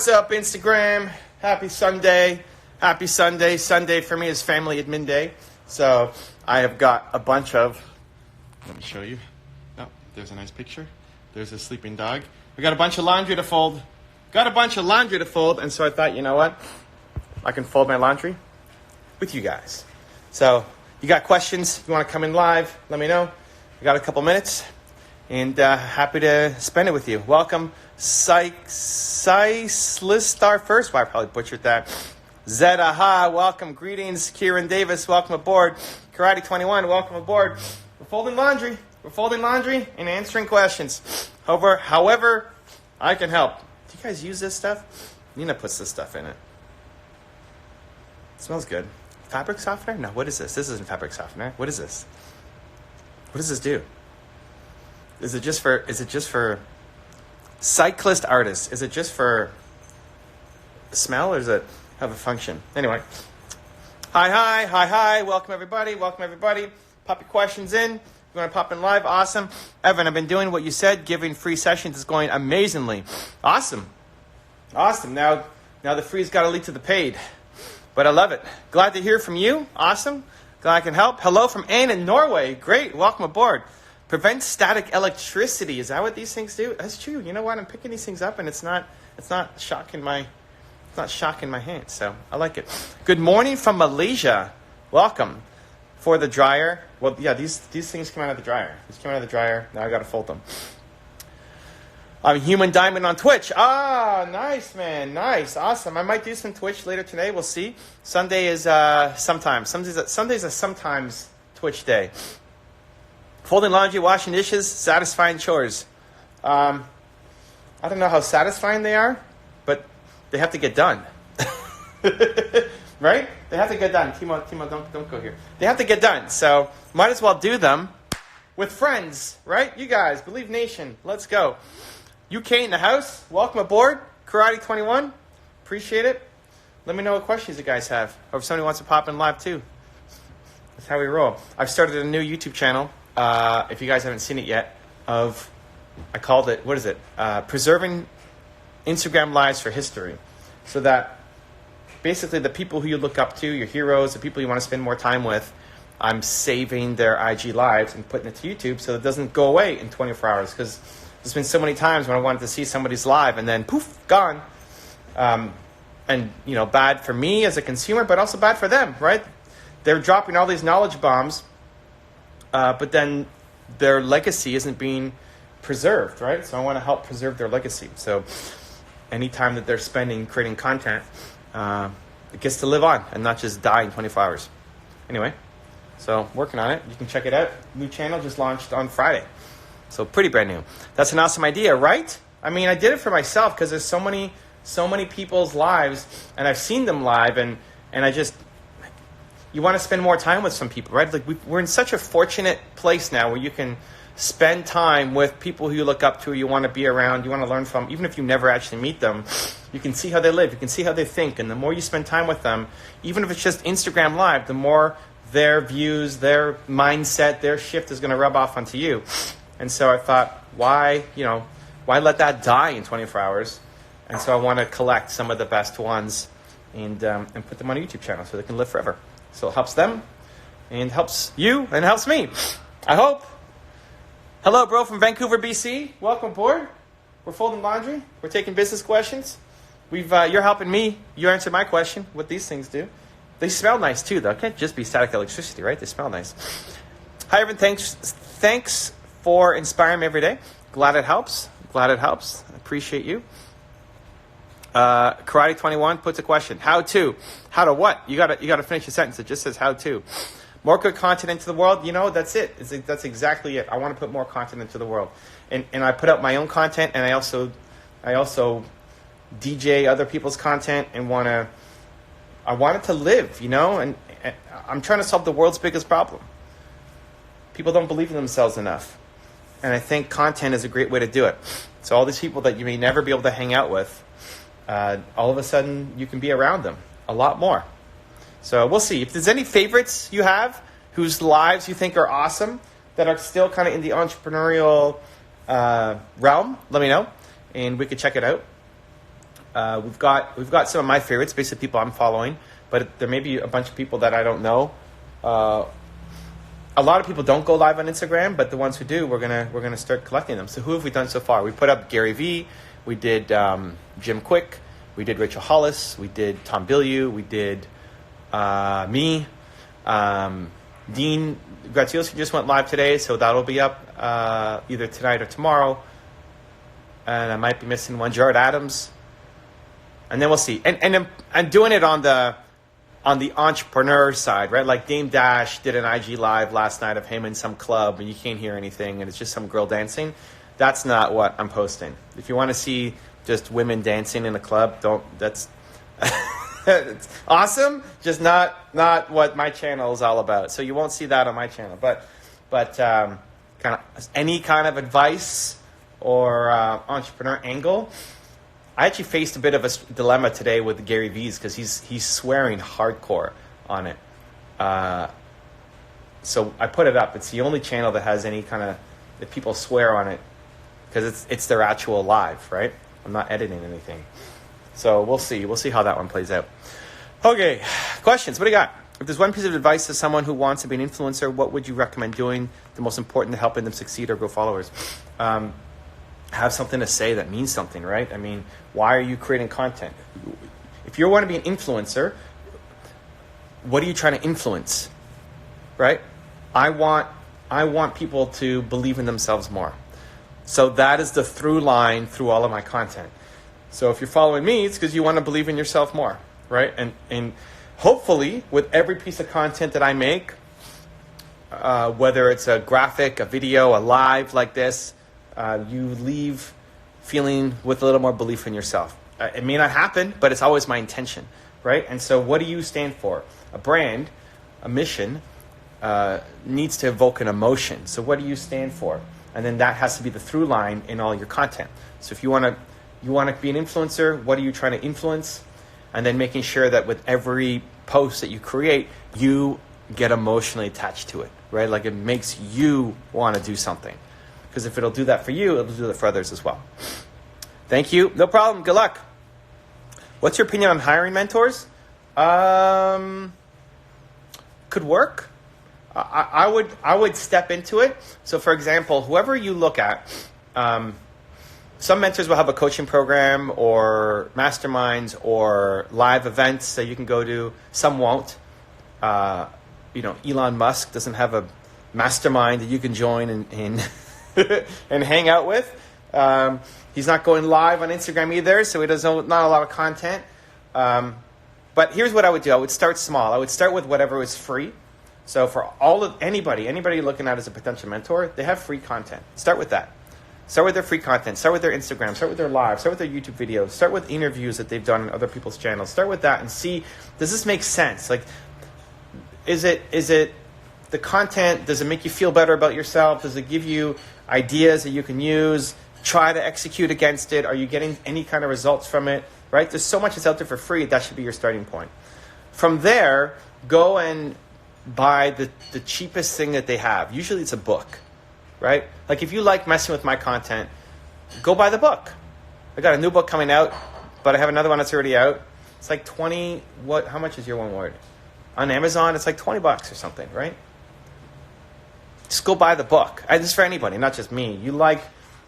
What's up, Instagram? Happy Sunday. Happy Sunday. Sunday for me is family admin day. So I have got a bunch of, let me show you. Oh, there's a nice picture. There's a sleeping dog. We got a bunch of laundry to fold. And so I thought, you know what? I can fold my laundry with you guys. So you got questions, you want to come in live, let me know. We got a couple minutes. And happy to spend it with you. Welcome, Star First. Well, I probably butchered that. Zed-aha, welcome. Greetings, Kieran Davis, welcome aboard. Karate 21, welcome aboard. We're folding laundry and answering questions. However, I can help. Do you guys use this stuff? Nina puts this stuff in it. It smells good. Fabric softener? No, what is this? This isn't fabric softener. What is this? What does this do? Is it just for cyclist artists? Is it just for smell, or does it have a function? Anyway. Hi. Welcome everybody. Pop your questions in. You want to pop in live? Awesome. Evan, I've been doing what you said. Giving free sessions is going amazingly. Awesome. Now the free's got to lead to the paid. But I love it. Glad to hear from you. Awesome. Glad I can help. Hello from Anne in Norway. Great. Welcome aboard. Prevent static electricity. Is that what these things do? That's true. You know what? I'm picking these things up and it's not shocking my hands. So I like it. Good morning from Malaysia. Welcome. For the dryer. Well, yeah, these things come out of the dryer. Now I got to fold them. I'm Human Diamond on Twitch. Ah, nice, man. Nice. Awesome. I might do some Twitch later today. We'll see. Sunday is sometimes. Sunday's a sometimes Twitch day. Folding laundry, washing dishes, satisfying chores. I don't know how satisfying they are, but they have to get done. Right? They have to get done. Timo, don't go here. They have to get done. So might as well do them with friends, right? You guys, Believe Nation, let's go. UK in the house, welcome aboard. Karate 21, appreciate it. Let me know what questions you guys have, or if somebody wants to pop in live too. That's how we roll. I've started a new YouTube channel. If you guys haven't seen it yet, I called it, what is it? Preserving Instagram Lives for History. So that basically the people who you look up to, your heroes, the people you want to spend more time with, I'm saving their IG lives and putting it to YouTube so it doesn't go away in 24 hours. Because there's been so many times when I wanted to see somebody's live and then poof, gone. And, you know, bad for me as a consumer, but also bad for them, right? They're dropping all these knowledge bombs. But then their legacy isn't being preserved, right? So I want to help preserve their legacy. So any time that they're spending creating content, it gets to live on and not just die in 24 hours. Anyway, so working on it. You can check it out. New channel just launched on Friday. So pretty brand new. That's an awesome idea, right? I mean, I did it for myself because there's so many people's lives, and I've seen them live, and I just... You want to spend more time with some people, right? Like we're in such a fortunate place now where you can spend time with people who you look up to, you want to be around, you want to learn from. Even if you never actually meet them, you can see how they live, you can see how they think. And the more you spend time with them, even if it's just Instagram Live, the more their views, their mindset, their shift is going to rub off onto you. And so I thought, why let that die in 24 hours? And so I want to collect some of the best ones and put them on a YouTube channel so they can live forever. So it helps them, and helps you, and helps me. I hope. Hello, bro, from Vancouver, BC. Welcome aboard. We're folding laundry. We're taking business questions. You're helping me. You answered my question, what these things do. They smell nice, too, though. It can't just be static electricity, right? They smell nice. Hi, Evan. Thanks for inspiring me every day. Glad it helps. I appreciate you. Karate 21 puts a question. How to what? You gotta finish a sentence. It just says how to. More good content into the world. You know, that's it. That's exactly it. I want to put more content into the world, and I put out my own content, and I also DJ other people's content, and I want it to live. You know, and I'm trying to solve the world's biggest problem. People don't believe in themselves enough, and I think content is a great way to do it. So all these people that you may never be able to hang out with. All of a sudden you can be around them a lot more. So we'll see. If there's any favorites you have whose lives you think are awesome that are still kind of in the entrepreneurial realm, let me know and we could check it out. We've got some of my favorites, basically people I'm following, but there may be a bunch of people that I don't know. A lot of people don't go live on Instagram, but the ones who do, we're gonna start collecting them. So who have we done so far? We put up Gary Vee, we did Jim Quick, we did Rachel Hollis, we did Tom Bilyeu, we did me. Dean Graziosi just went live today, so that'll be up either tonight or tomorrow. And I might be missing one, Jared Adams. And then we'll see. And I'm doing it on the entrepreneur side, right? Like Dame Dash did an IG live last night of him in some club, and you can't hear anything, and it's just some girl dancing. That's not what I'm posting. If you want to see just women dancing in a club, that's it's awesome, just not what my channel is all about. So you won't see that on my channel. But kind of any kind of advice or entrepreneur angle. I actually faced a bit of a dilemma today with Gary Vee's because he's swearing hardcore on it. So I put it up. It's the only channel that has any kind of that people swear on it because it's their actual live, right? I'm not editing anything. So we'll see. We'll see how that one plays out. Okay, questions. What do you got? If there's one piece of advice to someone who wants to be an influencer, what would you recommend doing the most important to helping them succeed or grow followers? Have something to say that means something, right? I mean, why are you creating content? If you want to be an influencer, what are you trying to influence, right? I want people to believe in themselves more. So that is the through line through all of my content. So if you're following me, it's because you want to believe in yourself more, right? And hopefully, with every piece of content that I make, whether it's a graphic, a video, a live like this, you leave feeling with a little more belief in yourself. It may not happen, but it's always my intention, right? And so what do you stand for? A brand, a mission, needs to evoke an emotion. So what do you stand for? And then that has to be the through line in all your content. So if you want to be an influencer, what are you trying to influence? And then making sure that with every post that you create, you get emotionally attached to it, right? Like it makes you want to do something. Because if it'll do that for you, it'll do that for others as well. Thank you. No problem. Good luck. What's your opinion on hiring mentors? Could work. I would step into it. So, for example, whoever you look at, some mentors will have a coaching program or masterminds or live events that you can go to. Some won't. Elon Musk doesn't have a mastermind that you can join and and hang out with. He's not going live on Instagram either, so he does not a lot of content. But here's what I would do. I would start small. I would start with whatever is free. So for anybody looking at as a potential mentor, they have free content. Start with that. Start with their free content. Start with their Instagram. Start with their live. Start with their YouTube videos. Start with interviews that they've done on other people's channels. Start with that and see, does this make sense? Like, is it the content? Does it make you feel better about yourself? Does it give you ideas that you can use? Try to execute against it. Are you getting any kind of results from it? Right? There's so much that's out there for free. That should be your starting point. From there, go and buy the cheapest thing that they have. Usually it's a book, right? Like if you like messing with my content, go buy the book. I got a new book coming out, but I have another one that's already out. It's like 20, how much is your one word? On Amazon, it's like $20 or something, right? Just go buy the book. This is for anybody, not just me. You like,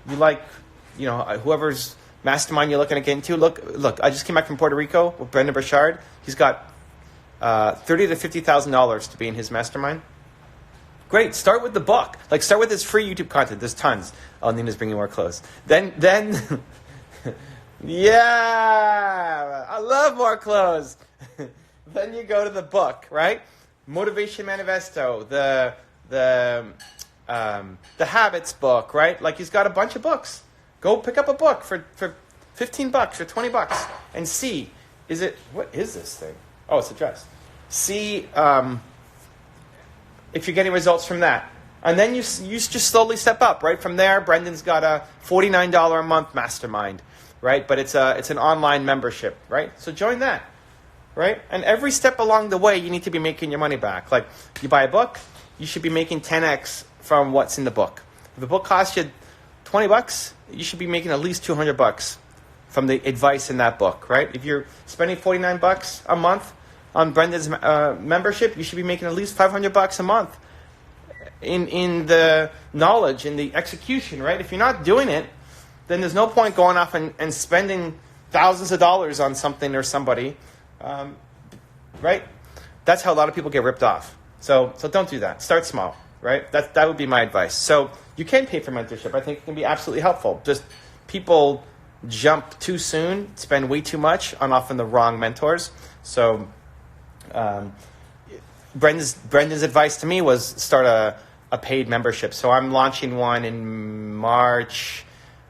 whoever's mastermind you're looking to get into. Look, I just came back from Puerto Rico with Brendan Burchard. He's got $30,000 to $50,000 to be in his mastermind. Great. Start with the book. Like start with his free YouTube content. There's tons. Oh, Nina's bringing more clothes. Then, yeah, I love more clothes. Then you go to the book, right? Motivation Manifesto, the Habits book, right? Like he's got a bunch of books. Go pick up a book for $15 or $20 and see, what is this thing? Oh, it's a dress. See if you're getting results from that. And then you just slowly step up, right? From there, Brendan's got a $49 a month mastermind, right? But it's an online membership, right? So join that, right? And every step along the way, you need to be making your money back. Like you buy a book, you should be making 10x from what's in the book. If the book costs you $20, you should be making at least $200 from the advice in that book, right? If you're spending $49 a month on Brendan's membership, you should be making at least $500 a month in the knowledge, in the execution, right? If you're not doing it, then there's no point going off and spending thousands of dollars on something or somebody, right? That's how a lot of people get ripped off. So don't do that. Start small, right? That would be my advice. So you can pay for mentorship. I think it can be absolutely helpful. Just people jump too soon, spend way too much on often the wrong mentors. So Brendan's advice to me was start a paid membership. So I'm launching one in March,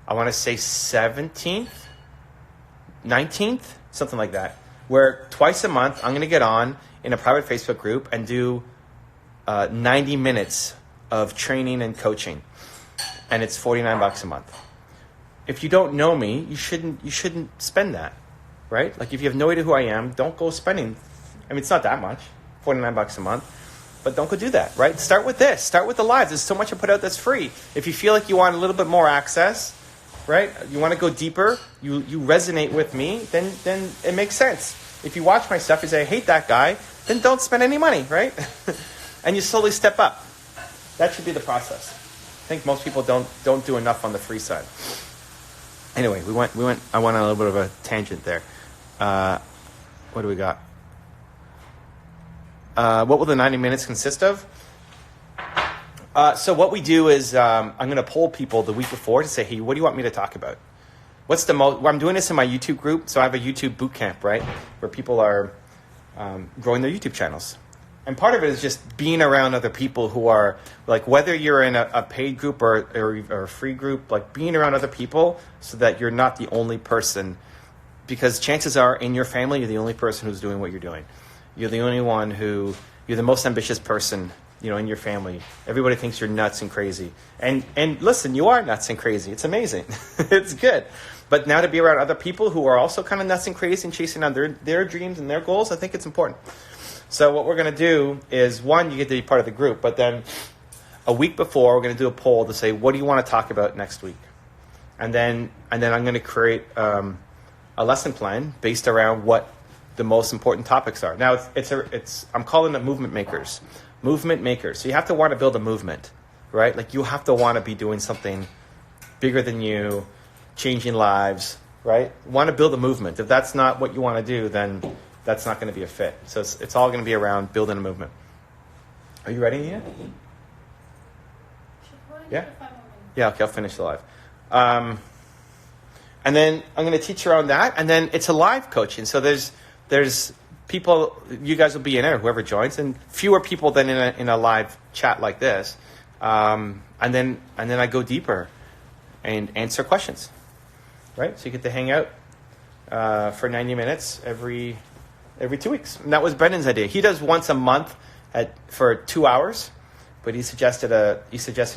I want to say 17th, 19th, something like that, where twice a month I'm going to get on in a private Facebook group and do 90 minutes of training and coaching. And it's $49 a month. If you don't know me, you shouldn't spend that, right? Like if you have no idea who I am, don't go spending. I mean, it's not that much, $49 a month, but don't go do that, right? Start with this. Start with the lives. There's so much I put out that's free. If you feel like you want a little bit more access, right? You want to go deeper. You resonate with me. Then it makes sense. If you watch my stuff, you say, I hate that guy. Then don't spend any money, right? And you slowly step up. That should be the process. I think most people don't do enough on the free side. Anyway, I went on a little bit of a tangent there. What do we got? What will the 90 minutes consist of? So what we do is I'm going to poll people the week before to say, hey, what do you want me to talk about? What's the most? Well, I'm doing this in my YouTube group. So I have a YouTube boot camp, right, where people are growing their YouTube channels. And part of it is just being around other people who are, like, whether you're in a paid group or a free group, like being around other people so that you're not the only person. Because chances are in your family, you're the only person who's doing what you're doing. You're the only one you're the most ambitious person, in your family. Everybody thinks you're nuts and crazy. And listen, you are nuts and crazy. It's amazing. It's good. But now to be around other people who are also kind of nuts and crazy and chasing on their dreams and their goals, I think it's important. So what we're going to do is, one, you get to be part of the group, but then a week before, we're going to do a poll to say, what do you want to talk about next week? And then I'm going to create a lesson plan based around what the most important topics are. Now, I'm calling it movement makers. Movement makers. So you have to want to build a movement, right? Like you have to want to be doing something bigger than you, changing lives, right? Want to build a movement. If that's not what you want to do, then that's not going to be a fit. So it's all going to be around building a movement. Are you ready yet? Yeah? Yeah, okay, I'll finish the live. And then I'm going to teach around that, and then it's a live coaching. So there's people, you guys will be in it, or whoever joins, and fewer people than in a live chat like this. And then I go deeper and answer questions, right? So you get to hang out for 90 minutes every 2 weeks. And that was Brendan's idea. He does once a month for 2 hours, but he suggested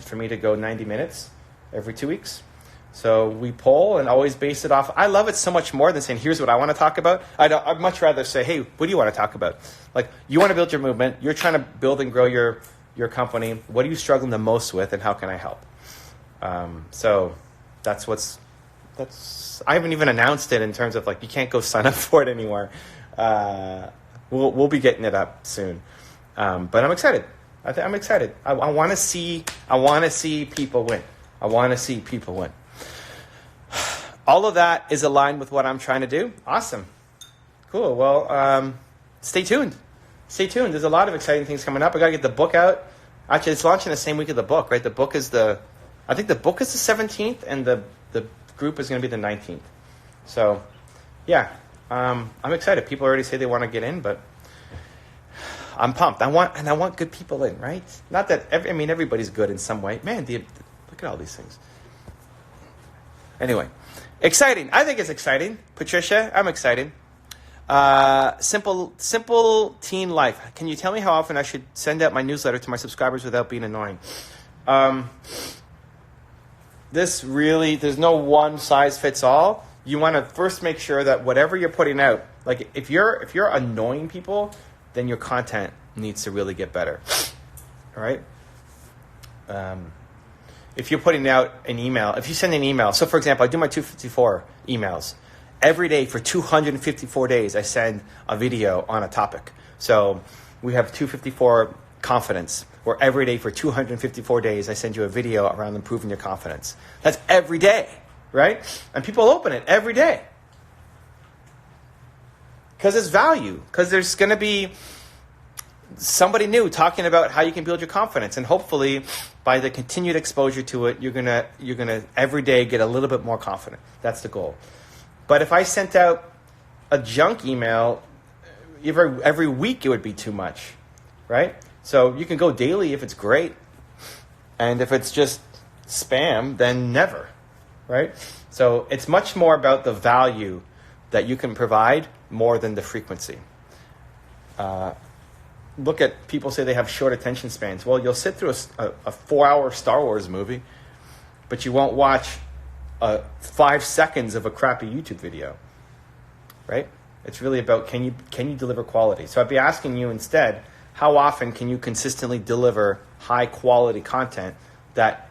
for me to go 90 minutes every 2 weeks. So we poll and always base it off. I love it so much more than saying, here's what I want to talk about. I'd much rather say, hey, what do you want to talk about? Like, you want to build your movement. You're trying to build and grow your company. What are you struggling the most with, and how can I help? So that's I haven't even announced it in terms of, like, you can't go sign up for it anymore. We'll be getting it up soon. But I'm excited. I'm excited. I want to see people win. I want to see people win. All of that is aligned with what I'm trying to do. Awesome. Cool. Well, stay tuned. Stay tuned. There's a lot of exciting things coming up. I got to get the book out. Actually, it's launching the same week of the book, right? I think the book is the 17th, and the group is going to be the 19th. So, yeah, I'm excited. People already say they want to get in, but I'm pumped. I want good people in, right? Not that everybody's good in some way. Man, look at all these things. Anyway, exciting. I think it's exciting. Patricia, I'm excited. Simple teen life. Can you tell me how often I should send out my newsletter to my subscribers without being annoying? There's no one size fits all. You want to first make sure that whatever you're putting out, like if you're annoying people, then your content needs to really get better. All right? If you're putting out an email, if you send an email, so for example, I do my 254 emails, every day for 254 days, I send a video on a topic. So we have 254 confidence, where every day for 254 days, I send you a video around improving your confidence. That's every day, right? And people open it every day. Because it's value. Because there's going to be somebody new talking about how you can build your confidence. And hopefully, by the continued exposure to it, you're gonna every day get a little bit more confident. That's the goal. But if I sent out a junk email every week, it would be too much, right? So you can go daily if it's great. And if it's just spam, then never, right? So it's much more about the value that you can provide more than the frequency. Look at people say they have short attention spans. Well, you'll sit through a 4-hour Star Wars movie, but you won't watch 5 seconds of a crappy YouTube video, right? It's really about can you deliver quality. So I'd be asking you instead, how often can you consistently deliver high quality content that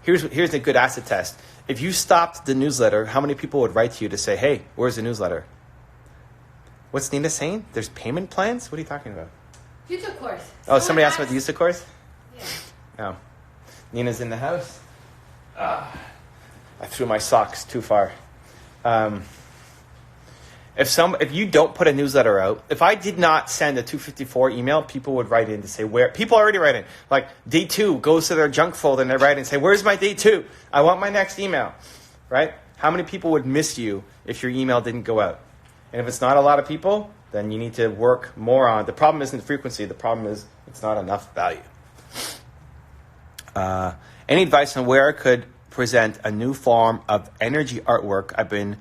here's a good acid test. If you stopped the newsletter, how many people would write to you to say, hey, where's the newsletter? What's Nina saying? There's payment plans? What are you talking about? YouTube course. Oh, somebody asked about the YouTube course? Yeah. Oh. Nina's in the house. I threw my socks too far. If you don't put a newsletter out, if I did not send a 254 email, people would write in to say where. People already write in. Like day 2 goes to their junk folder and they write in and say, where's my day 2? I want my next email. Right? How many people would miss you if your email didn't go out? And if it's not a lot of people, then you need to work more on. The problem isn't the frequency. The problem is it's not enough value. Any advice on where I could present a new form of energy artwork I've been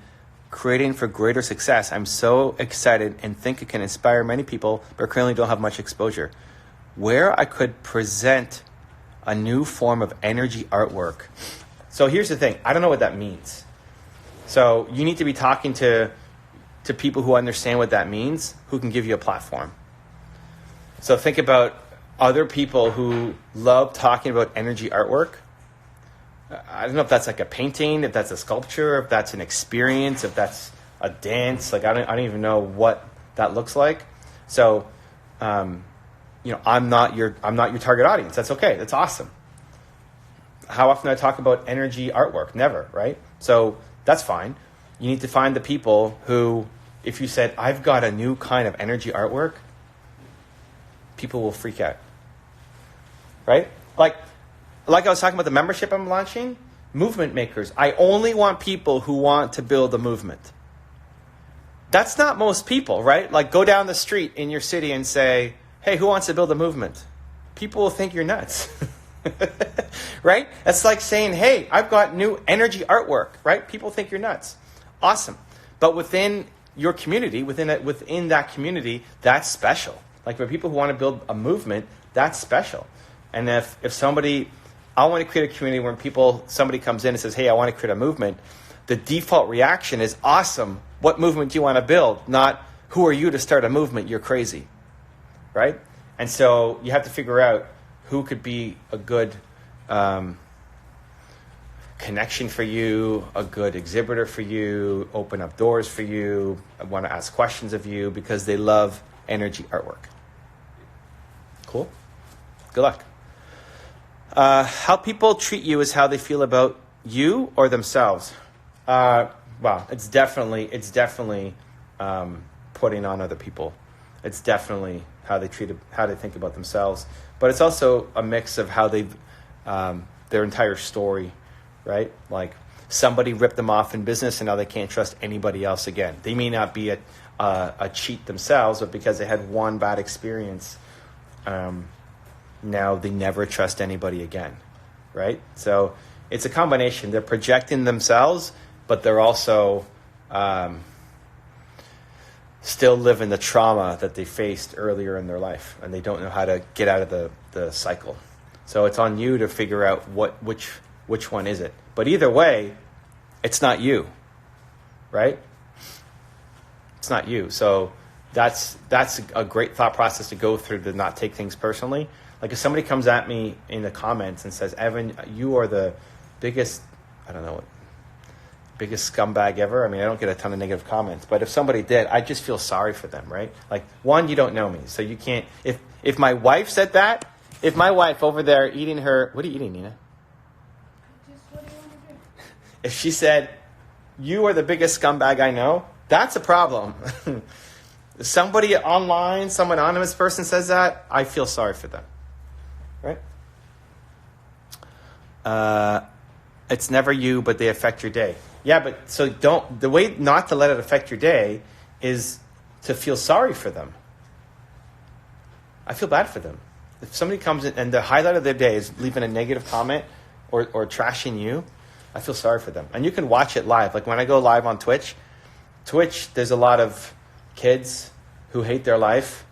creating for greater success? I'm so excited and think it can inspire many people, but currently don't have much exposure. Where I could present a new form of energy artwork. So here's the thing. I don't know what that means. So you need to be talking to people who understand what that means, who can give you a platform. So think about other people who love talking about energy artwork. I don't know if that's like a painting, if that's a sculpture, if that's an experience, if that's a dance. Like I don't even know what that looks like. So, I'm not your target audience. That's okay. That's awesome. How often do I talk about energy artwork? Never, right? So that's fine. You need to find the people who, if you said, I've got a new kind of energy artwork, people will freak out. Right? Like I was talking about the membership I'm launching, movement makers. I only want people who want to build a movement. That's not most people, right? Like go down the street in your city and say, hey, who wants to build a movement? People will think you're nuts. Right? That's like saying, hey, I've got new energy artwork, right? People think you're nuts. Awesome. But within your community, within that community, that's special. Like for people who want to build a movement, that's special. And if somebody, I want to create a community where somebody comes in and says, hey, I want to create a movement, the default reaction is awesome. What movement do you want to build? Not who are you to start a movement? You're crazy. Right? And so you have to figure out who could be a good connection for you, a good exhibitor for you, open up doors for you, want to ask questions of you because they love energy artwork. Cool? Good luck. How people treat you is how they feel about you or themselves. Well, it's definitely putting on other people. It's definitely how they think about themselves. But it's also a mix of how they've their entire story, right? Like somebody ripped them off in business and now they can't trust anybody else again. They may not be a cheat themselves, but because they had one bad experience, now they never trust anybody again, right? So it's a combination. They're projecting themselves, but they're also still living the trauma that they faced earlier in their life, and they don't know how to get out of the cycle. So it's on you to figure out which one is it. But either way, it's not you, right? It's not you. So that's a great thought process to go through, to not take things personally. Like if somebody comes at me in the comments and says, Evan, you are the biggest, I don't know, biggest scumbag ever. I mean, I don't get a ton of negative comments, but if somebody did, I just feel sorry for them, right? Like, one, you don't know me, so you can't. If my wife said that, if my wife over there eating her, what are you eating, Nina? What do you want to do? If she said, "You are the biggest scumbag I know," that's a problem. Somebody online, some anonymous person says that, I feel sorry for them, right? It's never you, but they affect your day. Yeah, but so the way not to let it affect your day is to feel sorry for them. I feel bad for them. If somebody comes in and the highlight of their day is leaving a negative comment or trashing you, I feel sorry for them. And you can watch it live. Like when I go live on Twitch, there's a lot of kids who hate their life,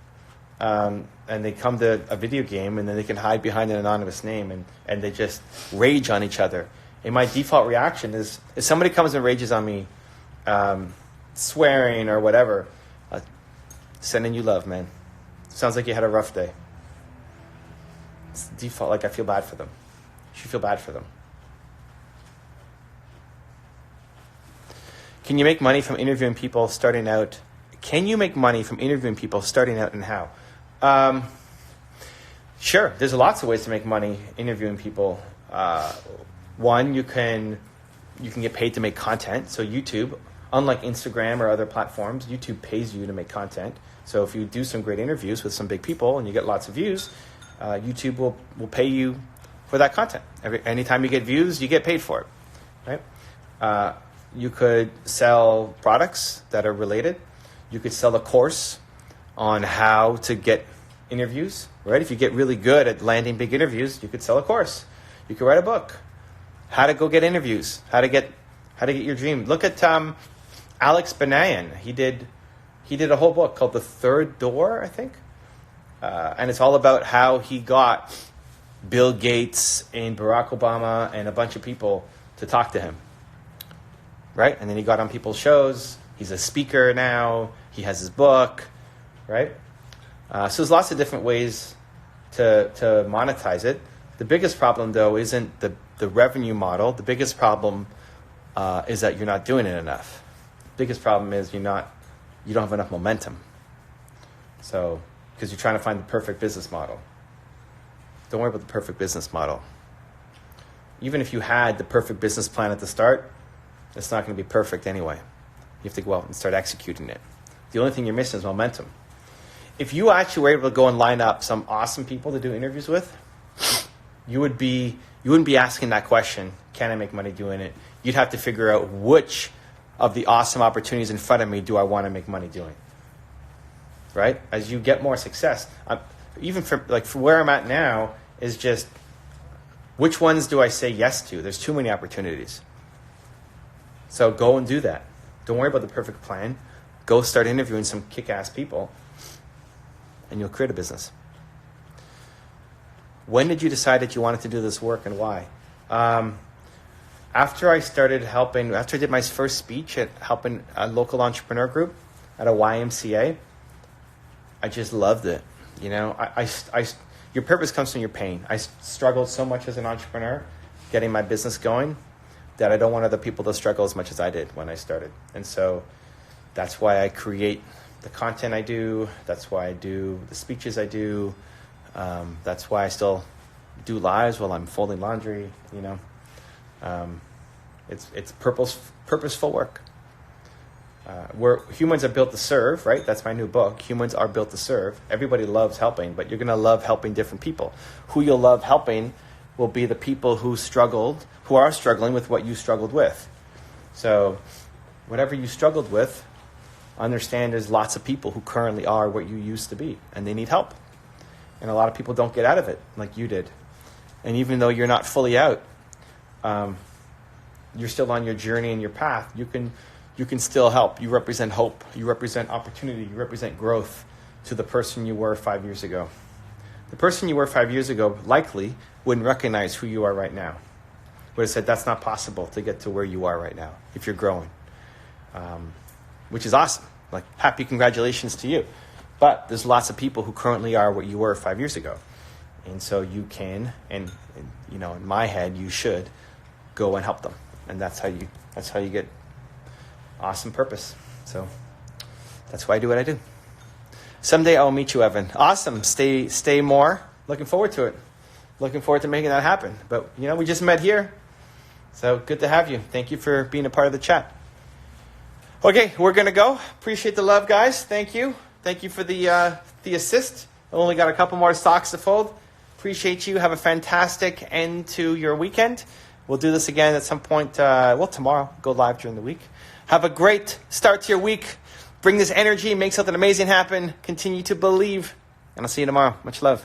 and they come to a video game and then they can hide behind an anonymous name and they just rage on each other. And my default reaction is, if somebody comes and rages on me, swearing or whatever, sending you love, man. Sounds like you had a rough day. It's default, like I feel bad for them. You should feel bad for them. Can you make money from interviewing people starting out? Can you make money from interviewing people starting out, and how? Sure, there's lots of ways to make money interviewing people. One, you can get paid to make content. So YouTube, unlike Instagram or other platforms, YouTube pays you to make content. So if you do some great interviews with some big people and you get lots of views, YouTube will pay you for that content. Anytime you get views, you get paid for it, right? You could sell products that are related. You could sell a course on how to get interviews, right? If you get really good at landing big interviews, you could sell a course. You could write a book. How to go get interviews. How to get your dream. Look at Alex Banayan. He did a whole book called The Third Door, I think. And it's all about how he got Bill Gates and Barack Obama and a bunch of people to talk to him. Right? And then he got on people's shows. He's a speaker now. He has his book. Right? So there's lots of different ways to monetize it. The biggest problem, though, isn't the revenue model. The biggest problem is that you're not doing it enough. The biggest problem is you don't have enough momentum. So, because you're trying to find the perfect business model. Don't worry about the perfect business model. Even if you had the perfect business plan at the start, it's not going to be perfect anyway. You have to go out and start executing it. The only thing you're missing is momentum. If you actually were able to go and line up some awesome people to do interviews with, you wouldn't be asking that question, can I make money doing it? You'd have to figure out which of the awesome opportunities in front of me do I want to make money doing. Right? As you get more success, even for where I'm at now is just, which ones do I say yes to? There's too many opportunities. So go and do that. Don't worry about the perfect plan. Go start interviewing some kick-ass people, and you'll create a business. When did you decide that you wanted to do this work, and why? After I did my first speech at helping a local entrepreneur group at a YMCA, I just loved it. You know, your purpose comes from your pain. I struggled so much as an entrepreneur getting my business going that I don't want other people to struggle as much as I did when I started. And so that's why I create the content I do. That's why I do the speeches I do. That's why I still do lives while I'm folding laundry, you know. It's purposeful work. Where humans are built to serve, right? That's my new book. Humans are built to serve. Everybody loves helping, but you're going to love helping different people. Who you'll love helping will be the people who are struggling with what you struggled with. So whatever you struggled with, understand there's lots of people who currently are what you used to be, and they need help. And a lot of people don't get out of it like you did. And even though you're not fully out, you're still on your journey and your path. You can still help. You represent hope. You represent opportunity. You represent growth to the person you were 5 years ago. The person you were 5 years ago likely wouldn't recognize who you are right now. Would have said that's not possible to get to where you are right now if you're growing, which is awesome. Like, happy congratulations to you. But there's lots of people who currently are what you were 5 years ago. And so you can, and you know, in my head, you should go and help them. And that's how you get awesome purpose. So that's why I do what I do. Someday I'll meet you, Evan. Awesome. Stay more. Looking forward to it. Looking forward to making that happen. But, we just met here. So good to have you. Thank you for being a part of the chat. Okay, we're going to go. Appreciate the love, guys. Thank you. Thank you for the assist. I only got a couple more socks to fold. Appreciate you. Have a fantastic end to your weekend. We'll do this again at some point. Tomorrow. Go live during the week. Have a great start to your week. Bring this energy. Make something amazing happen. Continue to believe. And I'll see you tomorrow. Much love.